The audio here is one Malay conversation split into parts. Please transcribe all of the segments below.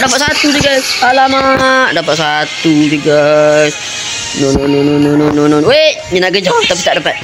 dapat satu je guys. Alamak, dapat satu je guys. No. Wait, ni nak kejar tapi tak dapat.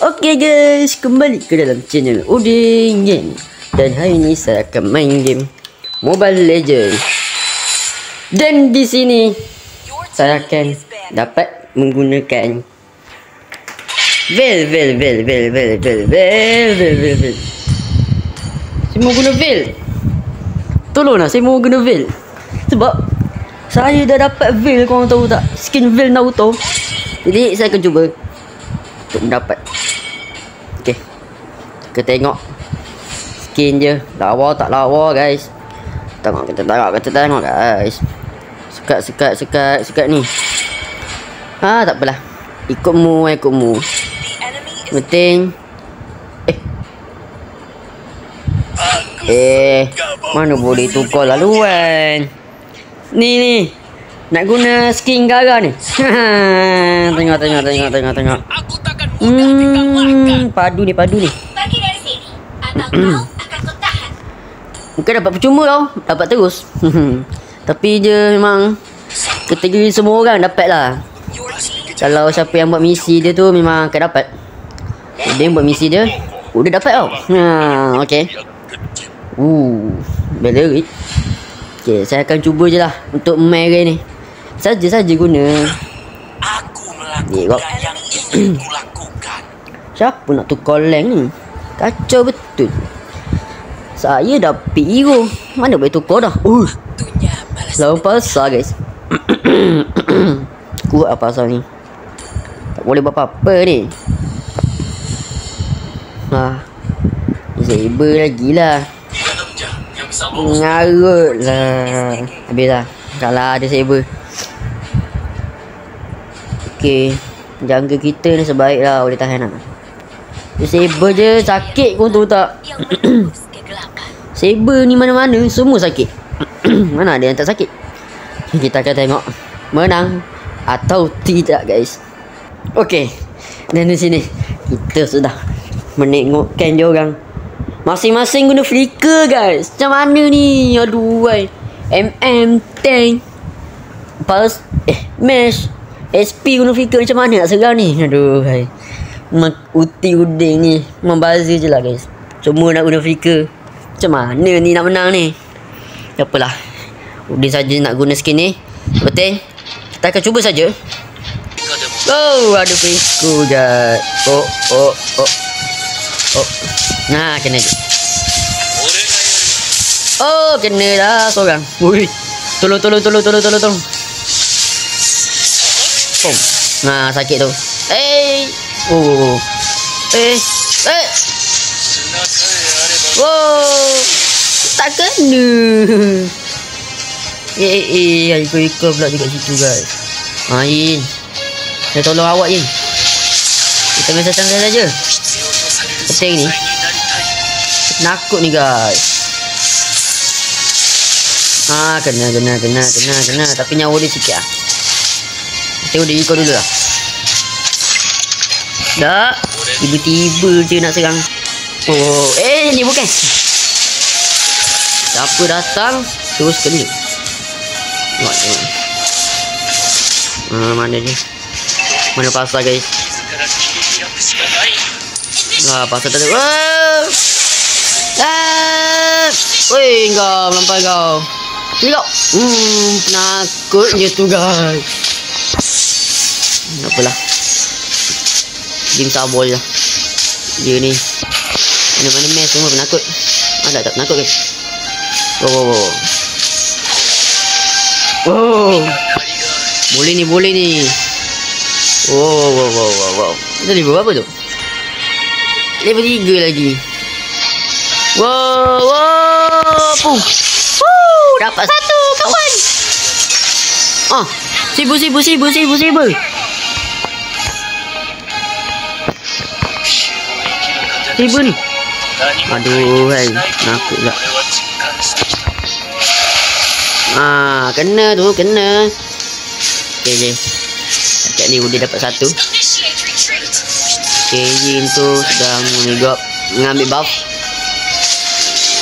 Okay guys, kembali ke dalam channel Udin Game. Dan hari ni saya akan main game Mobile Legends. Dan di sini saya akan dapat menggunakan Veil. Saya mau guna Veil. Tolonglah, saya mau guna Veil. Sebab saya dah dapat Veil, korang tahu tak? Skin Veil Naruto. Jadi saya akan cuba untuk mendapat. Okay, kita tengok skin je. Lawa tak lawa guys. Kita tengok guys. Sekat ni. Tak apalah. Ikut mu. Penting. Mana boleh tukar laluan. Ni. Nak guna skin gara ni. Tengok. Padu ni. Pergi dari sini atau kau akan kutahan. Mungkin dapat percuma tau. Dapat terus. Tapi je memang kategori semua orang dapat lah. Kalau siapa yang buat misi dia tu memang akan dapat. Dia yang buat misi dia udah dapat tau. Okay. Belerit. Okay, saya akan cuba je lah untuk merah ni. Saja guna. Aku melakukan yang ingin kulakukan. Siapa nak tukar rank ni? Kacau betul. Saya dah pick hero. Mana boleh tukar dah? Lawan pasar guys. Kuat apa pasar ni. Tak boleh buat apa-apa ni. Saber lagi lah. Ngarut lah. Habis lah. Kalah ada saber. Okay, jangka kita ni sebaik lah, boleh tahan lah. Saber je sakit kau tahu tak? Saber ni mana-mana semua sakit. Mana ada yang tak sakit? Kita akan tengok menang atau tidak guys. Okay, dan di sini kita sudah menengokkan diorang masing-masing guna flicker guys. Macam mana ni? Aduh wai. Tank Pulse Mesh SP guna flicker macam mana nak serang ni? Aduh hai. Uti Udin ni membazir je lah guys. Semua nak guna flicker. Macam mana ni nak menang ni? Apalah, Udin saja nak guna skin ni. Betul? Kita akan cuba saja. Ada flicker guys. Nah, kena je. Kena dah seorang. Ui. Tolong. Pom. Sakit tu. Tak kena. Ikut pula dekat situ guys. Yin. Saya tolong awak Yin. Kita main santai saja. Penting ni. Nakut ni guys. Kena. Tapi nyawa dia sikit lah. Tengok dia ikut dulu lah. Tak. Tiba-tiba je nak serang. Ni bukan. Siapa datang terus kena. Tengok. Mana ni? Mana pasar guys? Pasar tak ada. Woi, kau melampau kau. Ni kau. Penakut je tu guys. Apalah. Game sabar je lah. Dia ni mana-mana match semua penakut. Tak penakut guys. Boleh ni. Wow. Kita level berapa tu? Level 3 lagi. Dapat satu kawan. Sibu. Sibu ni. Aduh, hai. Nakut pula. Kena tu, kena. Okay. Dekat ni Udin dapat satu. Initiate retreat. Okay, Jin tu sedang mengambil buff.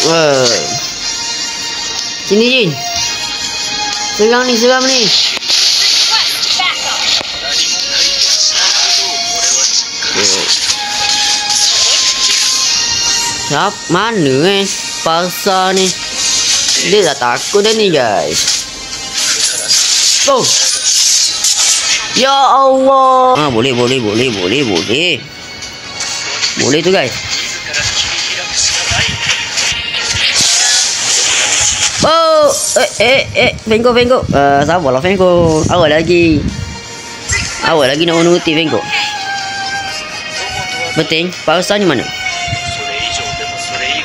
Wow. Sini Jin. Serang ni. Request backup. Siap, mana Parsa ni? Dia dah takut dah ni guys. Oh. Ya Allah. Boleh. Boleh tu guys. Oh, Fengko. Sabarlah Fengko. Awal lagi nak menuti Fengko. Betul. Parsa ni mana?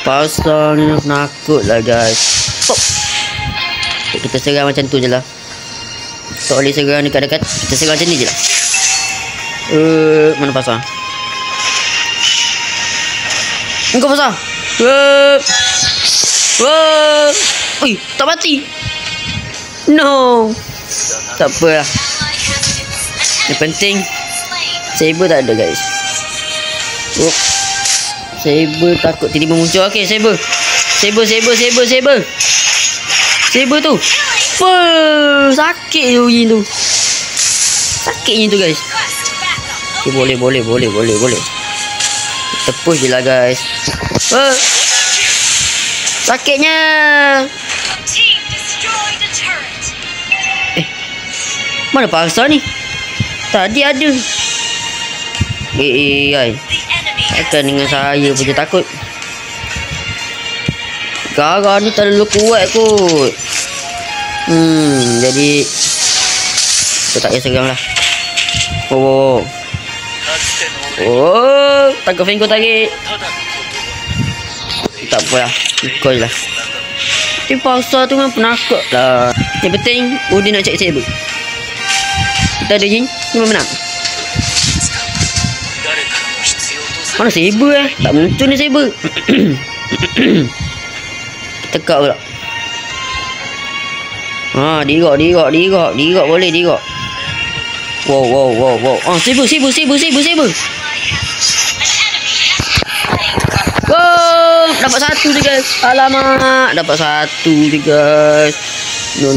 Parsa ni nakut lah guys. Oh. Kita serang macam tu je lah. Tak boleh serang dekat-dekat. Kita serang macam ni je lah. Mana Parsa? Engkau Parsa. Ui, tak mati. No. Tak apa lah. Yang penting Saber tak ada guys. Saber takut tiba-tiba muncul. Okay, Saber tu. Sakit tu. Sakitnya tu guys. Okay, boleh. Kita push je lah guys. Sakitnya. Team destroyed a turret. Mana Parsa ni? Tadi ada. The enemy Takkan dengan saya pun je takut. Gara ni terlalu kuat kot. Jadi kita tak payah serang lah. Takut Fengko tarik. Tak apa lah, ikut je lah. Tapi Parsa tu memang penakut lah. Yang penting Udin nak cek Saber. Kita ada Jin, memang menang. Mana Saber tak muncul ni Saber. Tekak pula. Digok boleh digok. Wow. Saber. Wow, dapat satu je guys. Alamak, dapat satu je guys. No.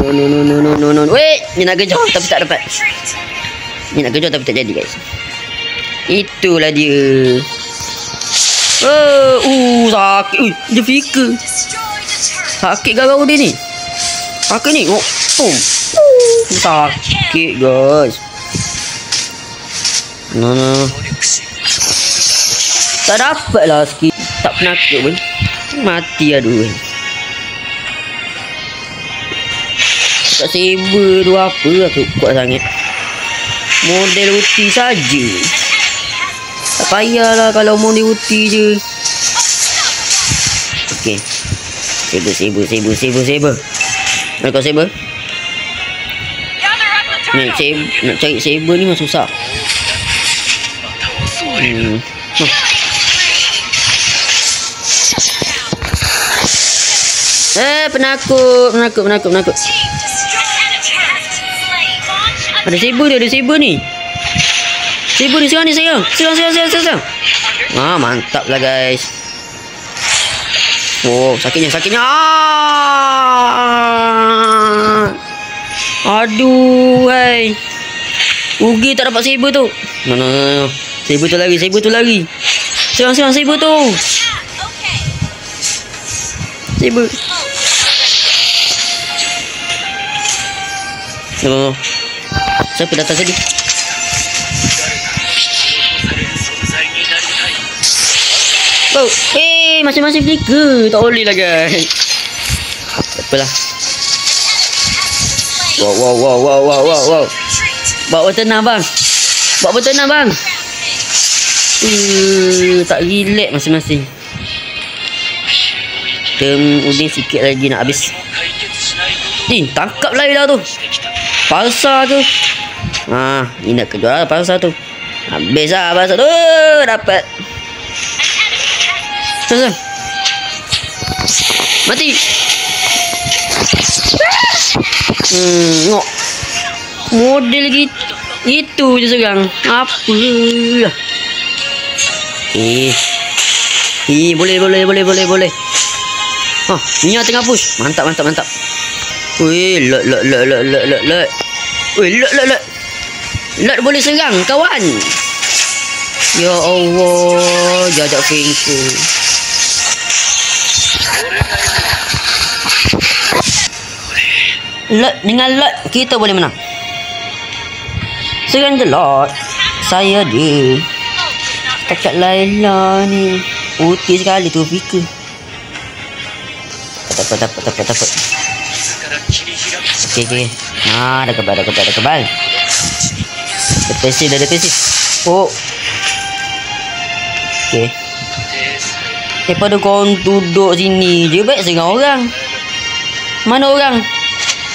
Wait, dia nak kejar tapi tak dapat. Dia nak kejar tapi tak jadi guys. Itulah dia. Sakit. Dia fikir. Sakit garau dia ni. Sakit ni. Sakit guys. No. Tak dapat lah sikit. Tak penakut pun. Mati aduh. Tak Saber tu apa lah tu kuat sangat. Model uti saja. Tak payahlah kalau model uti je. Okay. Saber. Mana kau Saber? Nak cari Saber ni memang susah. Penakut. Ada Saber ni. Saber ni serang. Mantap lah guys. Sakitnya. Aduh, hai. Rugi tak dapat Saber tu. No. Saber tu lari. Serang Saber tu. Saber. No. Siapa datang tadi? Masing-masing flicker. Tak boleh lah guys. Tak apalah. Wow. Bawa tenang bang. Tak relax masing-masing. Udin sikit lagi nak habis. Tangkap lah dah tu. Parsa tu. Ni nak kejar lah Parsa tu. Habis lah Parsa tu. Dapat. Terus. Mati. Tengok. Model gitu. Itu je seorang. Apa lah. Boleh. Mia tengah push. Mantap. Weh, lot. Weh, lot. Lot boleh serang kawan. Ya Allah, jajak fingku. Lot dengan lot kita boleh menang. Serang je lot. Saya dia. Takat Laila ni. Putih sekali tu fikir. Dapat. Okey. Dah kebal. Depresi. Oh. Okey. Daripada kau duduk sini je baik serang orang. Mana orang?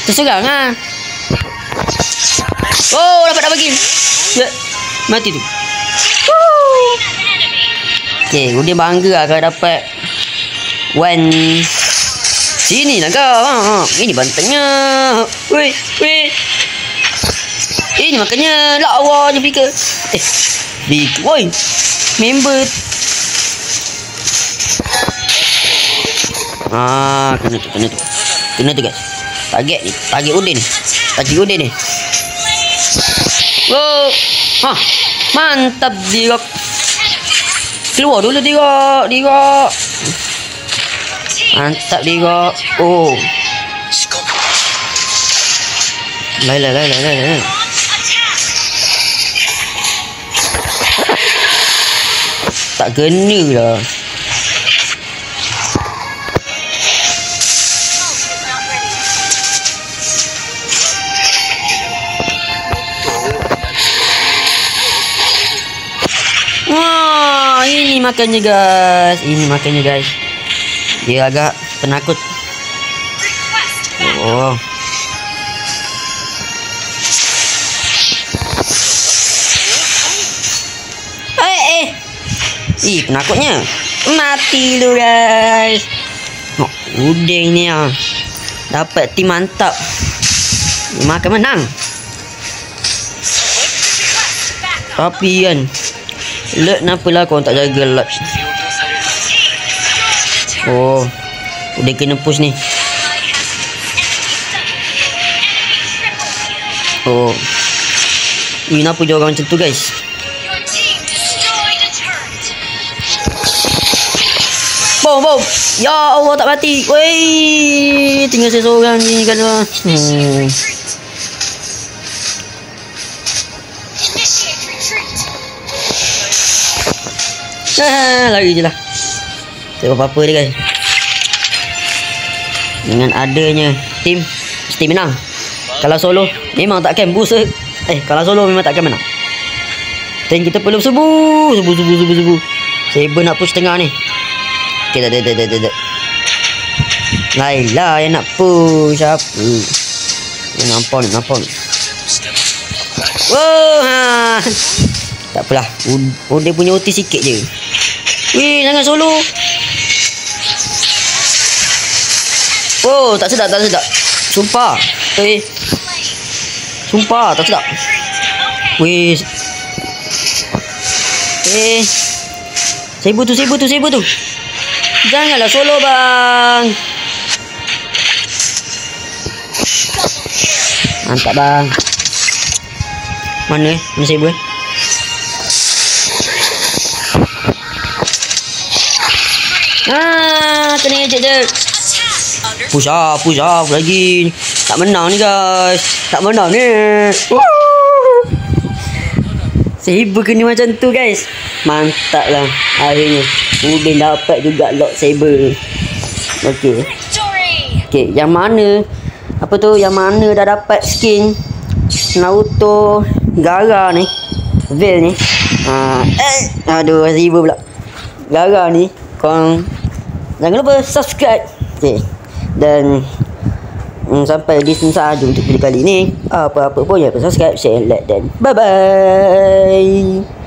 Terserang ah. Oh, dapat kill. Ya, mati tu. Okey, Udin bangga lah kalau dapat one. Sini lah kau. Ini bantangnya. Weh. Ini makanya lawa je fikir. Fikir. Woi. Member. Kena tu guys. Target Udin ni. Oh. Mantap dia. Keluar dulu dia. Mantap dia. Oh. Lai. Tak kena lah. Wah, ini makannya guys. Dia agak penakut. Oh. Penakutnya. Mati lu guys. Udin ni ah. Dapat tim mantap. Makan menang. Tapi kan Lot kenapalah kau tak jaga Lot. Oh, udah kena push ni. Oh, ini kenapa dia orang macam tu guys? Bom. Ya Allah, tak mati. Weh, tinggal saya seorang ni kalau. Lari je lah. Tak apa-apa dia guys. Dengan adanya tim mesti menang. Kalau solo memang takkan busa. Kalau solo memang takkan menang. Dan kita perlu subuh. Saber nak push tengah ni. Okay, tak. Laila yang nak push apa? Nampak ni. Wah, tak apalah. Dia punya OT sikit je. Wih, jangan solo. Oh, tak sedap. Sumpah. Sumpah, tak sedap. Wih. Saber tu. Janganlah solo bang. Mantap bang. Mana saber? Kena ejek je. Push up lagi. Tak menang ni guys. Saber kena macam tu guys. Mantap lah. Akhirnya Udin dapat juga lock saber. Okay, yang mana dah dapat skin Naruto Gaara ni, Veil ni. Aduh, saber pula. Gaara ni, korang jangan lupa subscribe. Okay. Dan sampai di sini sahaja untuk video kali ni. Apa-apa pun jangan lupa subscribe, share, like dan bye-bye.